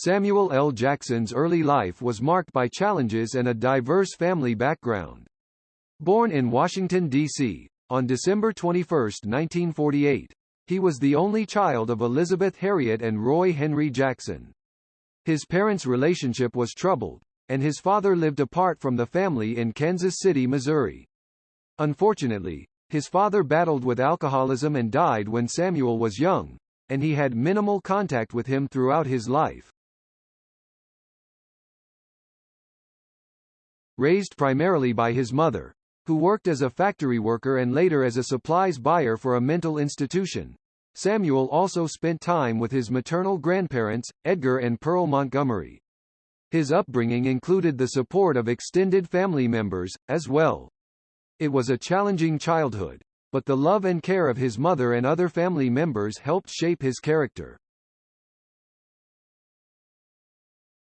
Samuel L. Jackson's early life was marked by challenges and a diverse family background. Born in Washington, D.C., on December 21, 1948, he was the only child of Elizabeth Harriet and Roy Henry Jackson. His parents' relationship was troubled, and his father lived apart from the family in Kansas City, Missouri. Unfortunately, his father battled with alcoholism and died when Samuel was young, and he had minimal contact with him throughout his life. Raised primarily by his mother, who worked as a factory worker and later as a supplies buyer for a mental institution, Samuel also spent time with his maternal grandparents, Edgar and Pearl Montgomery. His upbringing included the support of extended family members, as well. It was a challenging childhood, but the love and care of his mother and other family members helped shape his character.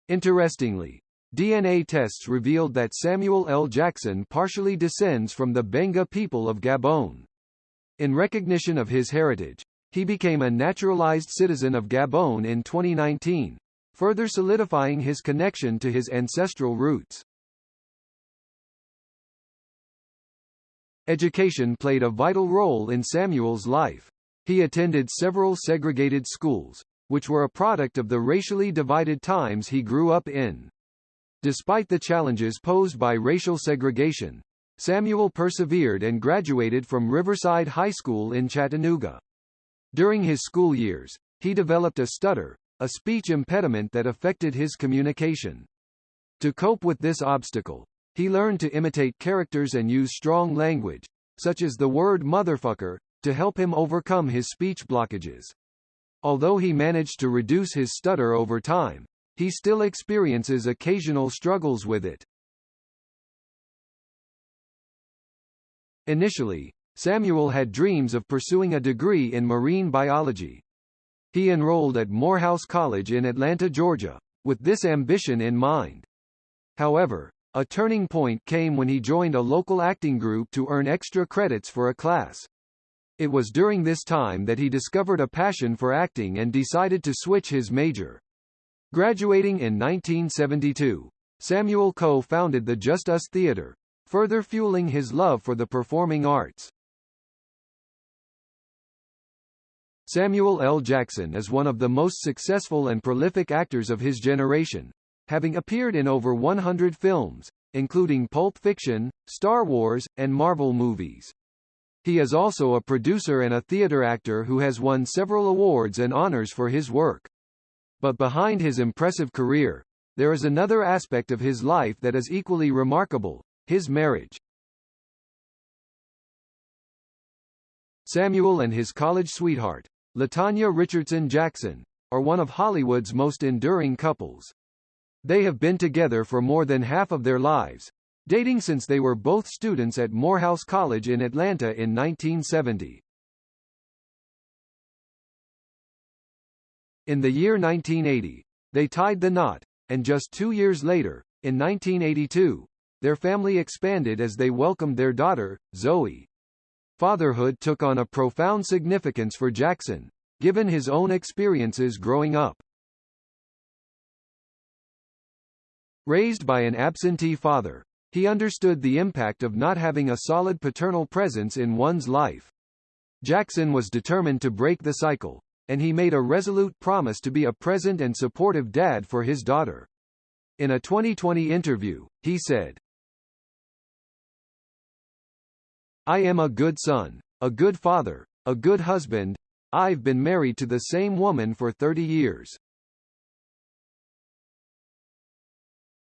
Interestingly, DNA tests revealed that Samuel L. Jackson partially descends from the Benga people of Gabon. In recognition of his heritage, he became a naturalized citizen of Gabon in 2019, further solidifying his connection to his ancestral roots. Education played a vital role in Samuel's life. He attended several segregated schools, which were a product of the racially divided times he grew up in. Despite the challenges posed by racial segregation, Samuel persevered and graduated from Riverside High School in Chattanooga. During his school years, he developed a stutter, a speech impediment that affected his communication. To cope with this obstacle, he learned to imitate characters and use strong language, such as the word motherfucker, to help him overcome his speech blockages. Although he managed to reduce his stutter over time, he still experiences occasional struggles with it. Initially, Samuel had dreams of pursuing a degree in marine biology. He enrolled at Morehouse College in Atlanta, Georgia, with this ambition in mind. However, a turning point came when he joined a local acting group to earn extra credits for a class. It was during this time that he discovered a passion for acting and decided to switch his major. Graduating in 1972, Samuel co-founded the Just Us Theater, further fueling his love for the performing arts. Samuel L. Jackson is one of the most successful and prolific actors of his generation, having appeared in over 100 films, including Pulp Fiction, Star Wars, and Marvel movies. He is also a producer and a theater actor who has won several awards and honors for his work. But behind his impressive career, there is another aspect of his life that is equally remarkable: his marriage. Samuel and his college sweetheart, LaTanya Richardson Jackson, are one of Hollywood's most enduring couples. They have been together for more than half of their lives, dating since they were both students at Morehouse College in Atlanta in 1970. In the year 1980, they tied the knot, and just 2 years later, in 1982, their family expanded as they welcomed their daughter, Zoe. Fatherhood took on a profound significance for Jackson, given his own experiences growing up. Raised by an absentee father, he understood the impact of not having a solid paternal presence in one's life. Jackson was determined to break the cycle, and he made a resolute promise to be a present and supportive dad for his daughter. In a 2020 interview, he said, "I am a good son, a good father, a good husband. I've been married to the same woman for 30 years.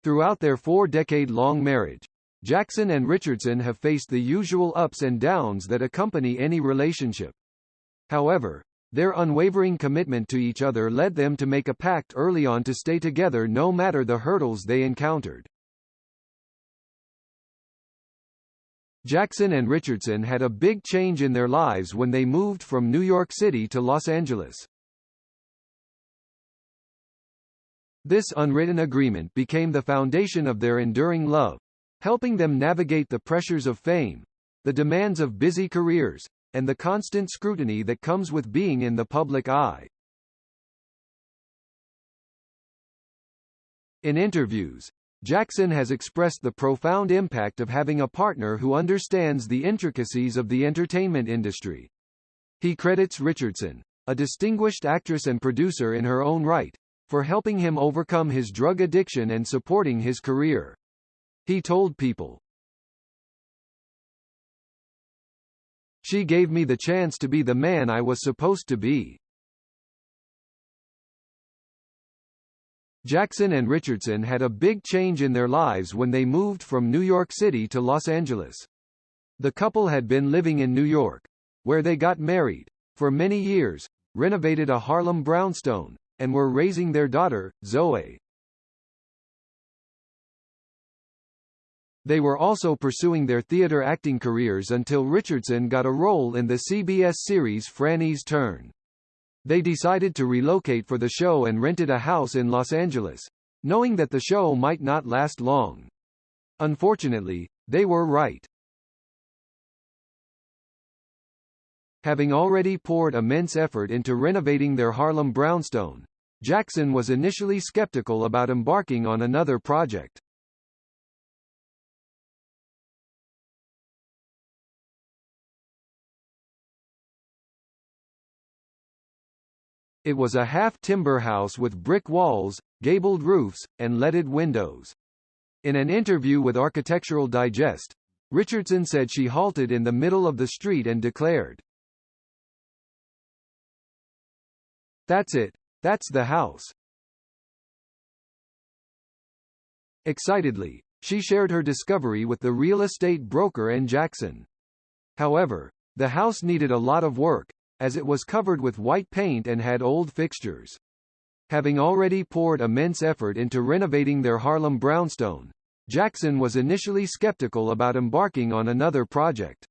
Throughout their 4-decade-long marriage, Jackson and Richardson have faced the usual ups and downs that accompany any relationship. However, their unwavering commitment to each other led them to make a pact early on to stay together no matter the hurdles they encountered. Jackson and Richardson had a big change in their lives when they moved from New York City to Los Angeles. This unwritten agreement became the foundation of their enduring love, helping them navigate the pressures of fame, the demands of busy careers, and the constant scrutiny that comes with being in the public eye. In interviews, Jackson has expressed the profound impact of having a partner who understands the intricacies of the entertainment industry. He credits Richardson, a distinguished actress and producer in her own right, for helping him overcome his drug addiction and supporting his career. He told People, "She gave me the chance to be the man I was supposed to be." Jackson and Richardson had a big change in their lives when they moved from New York City to Los Angeles. The couple had been living in New York, where they got married, for many years, renovated a Harlem brownstone, and were raising their daughter, Zoe. They were also pursuing their theater acting careers until Richardson got a role in the CBS series Franny's Turn. They decided to relocate for the show and rented a house in Los Angeles, knowing that the show might not last long. Unfortunately, they were right. Having already poured immense effort into renovating their Harlem brownstone, Jackson was initially skeptical about embarking on another project. It was a half-timber house with brick walls, gabled roofs, and leaded windows. In an interview with Architectural Digest, Richardson said she halted in the middle of the street and declared, "That's it. That's the house." Excitedly, she shared her discovery with the real estate broker and Jackson. However, the house needed a lot of work, as it was covered with white paint and had old fixtures. Having already poured immense effort into renovating their Harlem brownstone, Jackson was initially skeptical about embarking on another project.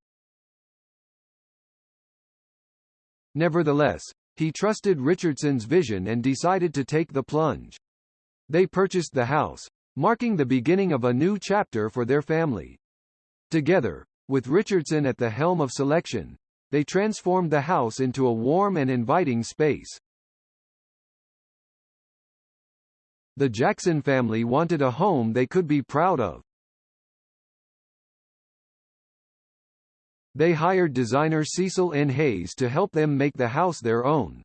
Nevertheless, he trusted Richardson's vision and decided to take the plunge. They purchased the house, marking the beginning of a new chapter for their family. Together, with Richardson at the helm of selection, they transformed the house into a warm and inviting space. The Jackson family wanted a home they could be proud of. They hired designer Cecil N. Hayes to help them make the house their own.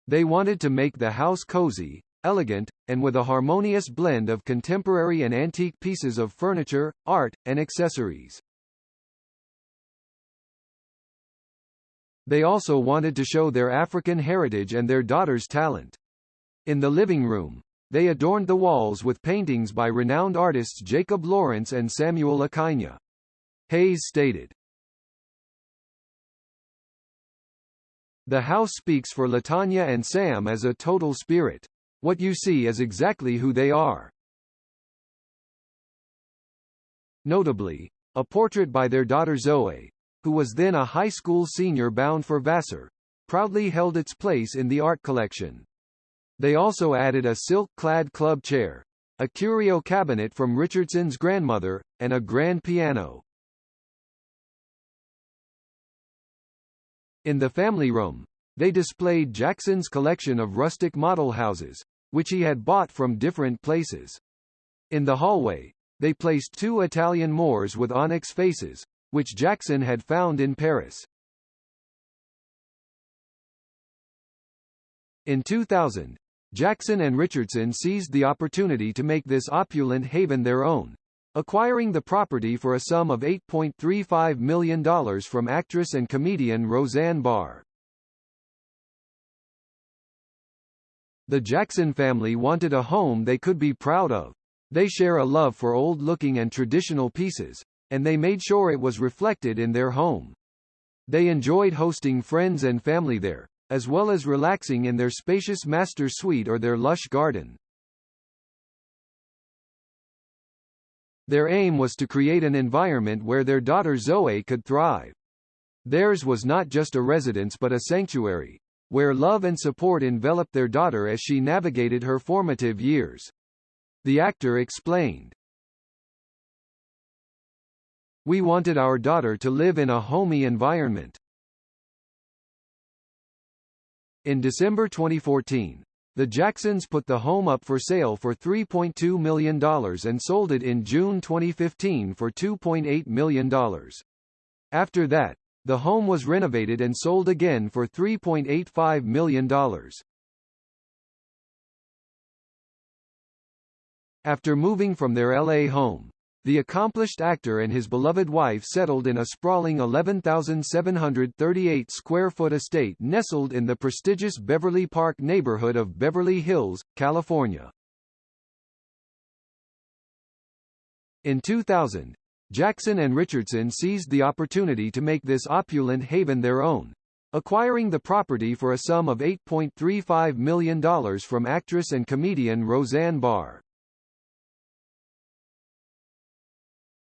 They wanted to make the house cozy, elegant, and with a harmonious blend of contemporary and antique pieces of furniture, art, and accessories. They also wanted to show their African heritage and their daughter's talent. In the living room, they adorned the walls with paintings by renowned artists Jacob Lawrence and Samuel Akanya. Hayes stated, "The house speaks for Latanya and Sam as a total spirit. What you see is exactly who they are." Notably, a portrait by their daughter Zoe, who was then a high school senior bound for Vassar, proudly held its place in the art collection. They also added a silk-clad club chair, a curio cabinet from Richardson's grandmother, and a grand piano. In the family room, they displayed Jackson's collection of rustic model houses, which he had bought from different places. In the hallway, they placed 2 Italian Moors with onyx faces, which Jackson had found in Paris. In 2000, Jackson and Richardson seized the opportunity to make this opulent haven their own, acquiring the property for a sum of $8.35 million from actress and comedian Roseanne Barr. The Jackson family wanted a home they could be proud of. They share a love for old-looking and traditional pieces, and they made sure it was reflected in their home. They enjoyed hosting friends and family there, as well as relaxing in their spacious master suite or their lush garden. Their aim was to create an environment where their daughter Zoe could thrive. Theirs was not just a residence but a sanctuary, where love and support enveloped their daughter as she navigated her formative years. The actor explained, "We wanted our daughter to live in a homey environment." In December 2014, The Jacksons put the home up for sale for $3.2 million and sold it in June 2015 for $2.8 million. After that, the home was renovated and sold again for $3.85 million. After moving from their LA home, the accomplished actor and his beloved wife settled in a sprawling 11,738 square foot estate nestled in the prestigious Beverly Park neighborhood of Beverly Hills, California. In 2000, Jackson and Richardson seized the opportunity to make this opulent haven their own, acquiring the property for a sum of $8.35 million from actress and comedian Roseanne Barr.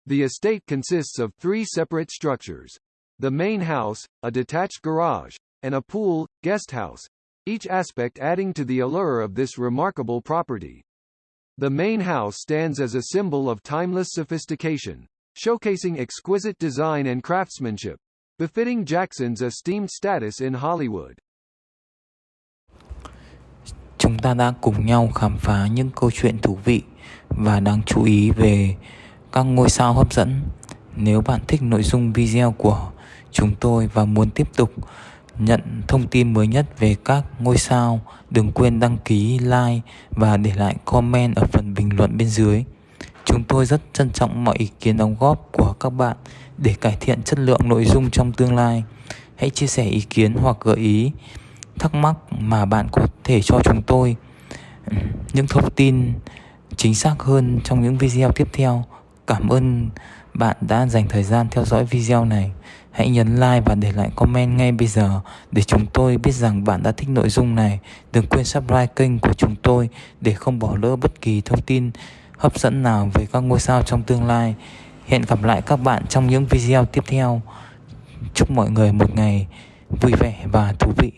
The estate consists of 3 separate structures: the main house, a detached garage, and a pool, guest house, each aspect adding to the allure of this remarkable property. The main house stands as a symbol of timeless sophistication, showcasing exquisite design and craftsmanship, befitting Jackson's esteemed status in Hollywood. Chúng ta đã cùng nhau khám phá những câu chuyện thú vị và đáng chú ý về các ngôi sao hấp dẫn. Nếu bạn thích nội dung video của chúng tôi và muốn tiếp tục nhận thông tin mới nhất về các ngôi sao, đừng quên đăng ký, like và để lại comment ở phần bình luận bên dưới. Chúng tôi rất trân trọng mọi ý kiến đóng góp của các bạn để cải thiện chất lượng nội dung trong tương lai. Hãy chia sẻ ý kiến hoặc gợi ý, thắc mắc mà bạn có thể cho chúng tôi những thông tin chính xác hơn trong những video tiếp theo. Cảm ơn bạn đã dành thời gian theo dõi video này. Hãy nhấn like và để lại comment ngay bây giờ để chúng tôi biết rằng bạn đã thích nội dung này. Đừng quên subscribe kênh của chúng tôi để không bỏ lỡ bất kỳ thông tin hấp dẫn nào về các ngôi sao trong tương lai. Hẹn gặp lại các bạn trong những video tiếp theo. Chúc mọi người một ngày vui vẻ và thú vị.